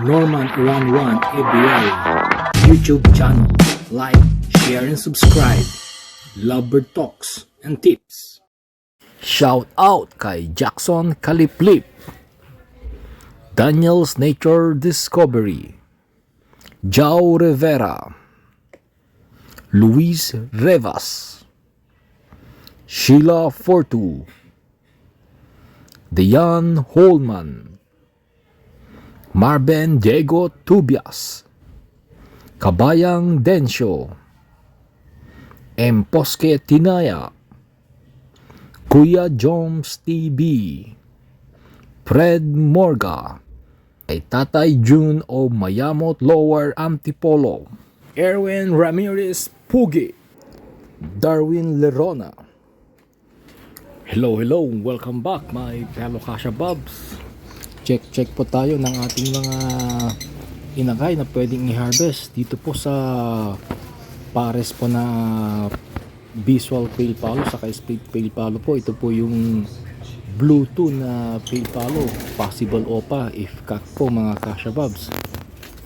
Norman11 ABL YouTube channel. Like, share, and subscribe. Lovebird talks and tips. Shout out kay Jackson Kaliplip, Daniel's Nature Discovery, Jao Rivera, Luis Revas, Sheila Fortu, Diane Holman, Marben Diego Tubias, Kabayang Densyo, M. Posque Tinaya, Kuya Joms TV, Fred Morga, kay Tatay June o Mayamot Lower Antipolo, Erwin Ramirez Pugi, Darwin Lerona. Hello, welcome back my fellow Kasha Bobs. Check po tayo ng ating mga inakay na pwedeng i-harvest dito po sa pares po na visual pale palo saka split pale palo po. Ito po yung Bluetooth na pale palo, possible opa if kak po mga Kasha Bobs.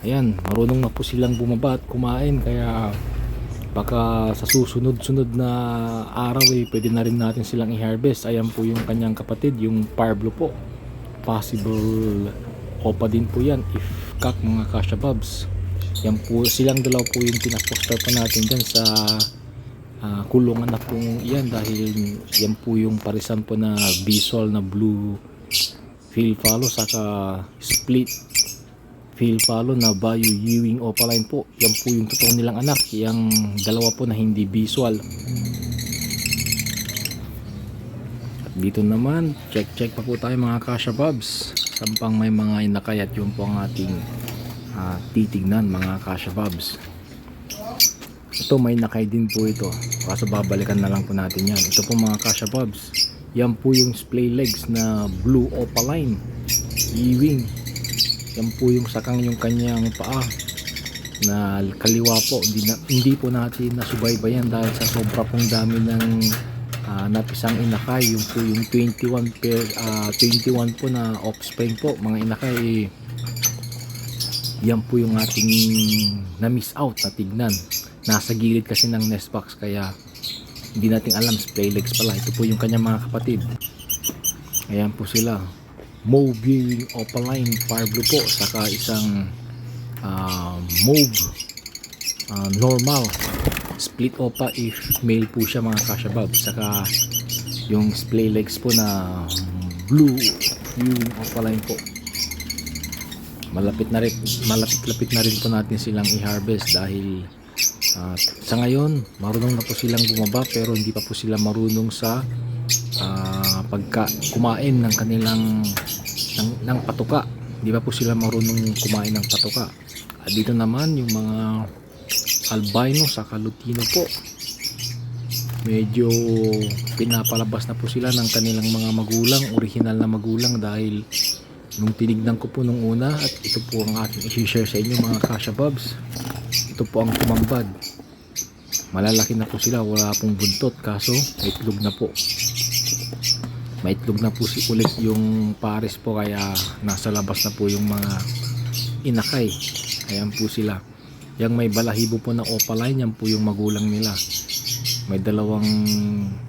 Ayan, marunong na po silang bumaba at kumain, kaya baka sa susunod na araw pwede na rin natin silang i-harvest. Ayan po yung kanyang kapatid, yung Parblo po, possible opa din po yan if kak mga Kasha Bobs. Yan po, silang dalaw po yung pinaposter po natin dyan sa kulungan na po yan, dahil yan po yung parisan po na visual na blue field follow saka split field follow na Bayou Ewing Opaline po. Yan po yung totoong nilang anak, yung dalawa po na hindi visual. At dito naman check pa po tayo mga Kasha Bobs, sampang may mga inakay, at yun po ang ating titignan mga Kasha Bobs. Ito may nakay din po ito, kaso babalikan na lang po natin yan. Ito po mga Kasha Bobs, yan po yung splay legs na blue opaline Ewing. Yan po yung sakang yung kanyang paa na kaliwa po. Hindi po natin nasubaybayan dahil sa sobra pong dami ng napisang inakay. Yung po yung 21 po na offspring po mga inakay. Yan po yung ating na miss out na tignan. Nasa gilid kasi ng nest box, kaya hindi natin alam splay legs pala. Ito po yung kanyang mga kapatid. Ayan po sila, mauve opaline Parblo po, saka isang mauve normal split opa if male po siya mga Kasha Bobs, saka yung splay legs po na blue yung opaline po. Malapit na rin po natin silang i-harvest dahil sa ngayon marunong na po silang bumaba, pero hindi pa po sila marunong sa pagka kumain ng kanilang ng patuka. Hindi pa po sila marunong kumain ng patuka. At dito naman yung mga albino sa lutino po, medyo pinapalabas na po sila ng kanilang mga magulang, original na magulang, dahil nung tinignan ko po nung una, at ito po ang aking i-share sa inyo mga Kasha Bobs, ito po ang tumambad. Malalaki na po sila, wala pong buntot, kaso may itlog na po. May itlog na po ulit yung pares po, kaya nasa labas na po yung mga inakay. Ayan po sila. Yang may balahibo po na opaline, yan po yung magulang nila. May dalawang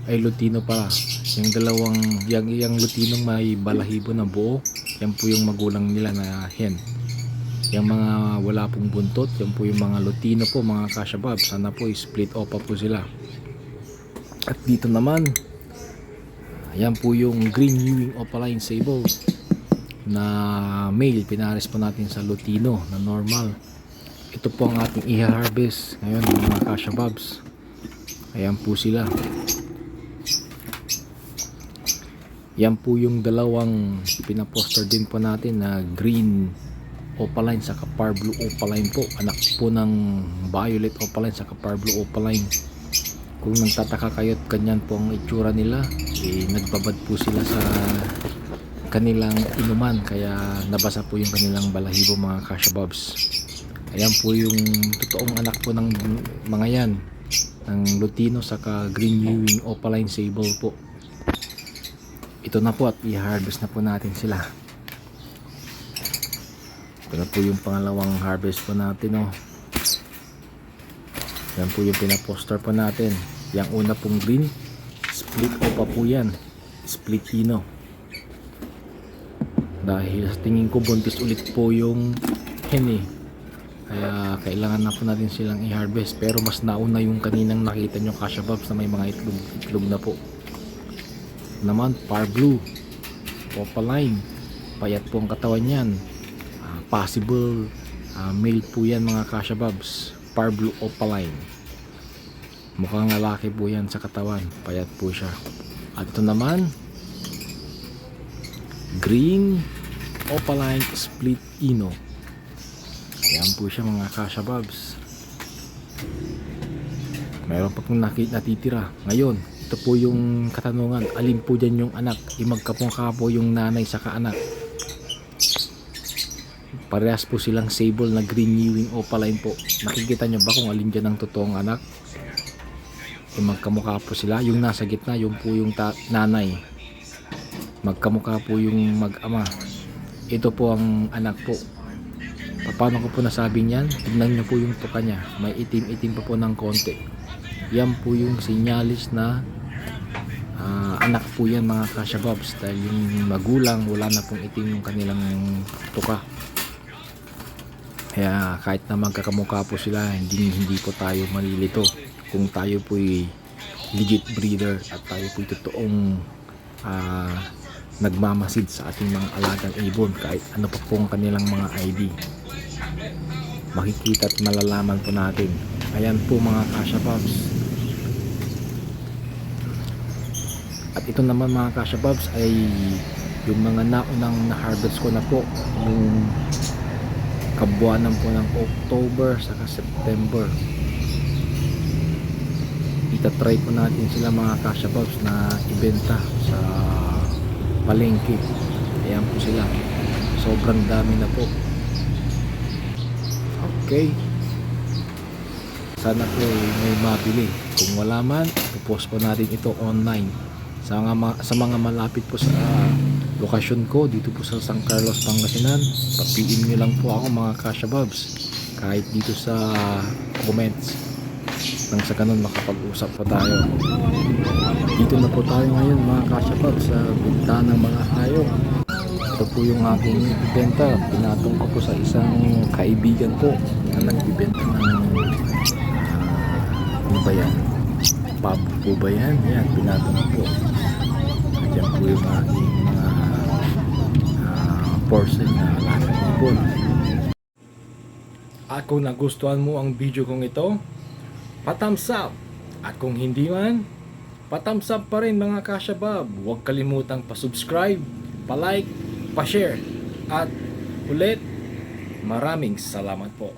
lutino pala. Yung dalawang yung lutinong may balahibo na buo, yan po yung magulang nila na hen. Yung mga wala pong buntot, yan po yung mga lutino po mga Kasha Bobs. Sana po split opa po sila. At dito naman, yan po yung green Ewing opaline sable na male, pinares po natin sa lutino na normal. Ito po ang ating i-harvest ngayon mga Kasha Bobs. Ayan po sila. Yan po yung dalawang pinaposter din po natin na green opaline sa Parblo opaline po, anak po ng violet opaline sa Parblo opaline. Kung nagtataka kayo at ganyan po ang itsura nila, nagbabad po sila sa kanilang inuman, kaya nabasa po yung kanilang balahibo mga Kasha Bobs. Ayan po yung totoong anak po ng mga yan, ng lutino saka green Ewing opaline sable po. Ito na po at i-harvest na po natin sila. Ito na po yung pangalawang harvest po natin, oh. Yan po yung pinaposter po natin. Yang una pong green, split opa po yan. Split Ino. Dahil sa tingin ko buntis ulit po yung hen eh. Kaya kailangan na po natin silang i-harvest. Pero mas nauna yung kaninang nakita nyo Kasha Bobs na may mga itlog na po. Naman Par Blue, Opaline, payat po ang katawan yan. Possible male po yan mga Kasha Bobs. Par Blue Opaline, mukhang lalaki po yan sa katawan, payat po siya. At ito naman Green Opaline Split Ino. Ayan po siya mga Kasha Bobs. Mayroon pa pong natitira. Ngayon, ito po yung katanungan, alin po dyan yung anak? Magkapungka po yung nanay sa kaanak. Parehas po silang sable na green Ewing Opaline po. Nakikita nyo ba kung alin dyan ang totoong anak? Magkamukha po sila. Yung nasa gitna, yung po yung nanay. Magkamukha po yung mag-ama. Ito po ang anak po. Paano ko po nasabi niyan? Tignan nyo po yung tuka niya. May itim-itim pa po ng konti. Yan po yung sinyalis na anak po yan mga Kasha Bobs. Dahil yung magulang, wala na pong itim yung kanilang tuka. Kaya kahit na magkakamukha po sila, hindi po tayo malilito. Kung tayo po'y legit breeder at tayo po'y totoong nagmamasid sa ating mga alagang ibon, kahit ano pa pong kanilang mga ID, makikita at malalaman po natin. Ayan po mga Kasha Bobs. At ito naman mga Kasha Bobs ay yung mga naunang na-harvest ko na po, yung kabuanan po ng October saka September. Itatry po natin sila mga Kasha Bobs na ibenta sa palengke. Ayan po sila, sobrang dami na po. Okay, sana po may mabili. Kung wala man, ipopost po natin ito online sa mga malapit po sa lokasyon ko dito po sa San Carlos, Pangasinan. Pa-PM nyo lang po ako mga Kasha Bobs, kahit dito sa comments, nang sa ganun makapag-usap po tayo. Dito na po tayo ngayon mga Kasha Bobs sa binta ng mga hayop. Ito po yung aking ibenta. Pinatong ko po sa isang kaibigan ko na nagbibenta ng ano ba yan? Pub po ba yan? Yan, pinatong ko po. Diyan po yung aking mga portion na alagang ibon. At kung nagustuhan mo ang video kong ito, pa-thumbs up. At kung hindi man, pa-thumbs up pa rin mga Kasha Bob. Huwag kalimutang pa-subscribe, pa-like, pa-share. At ulit, maraming salamat po.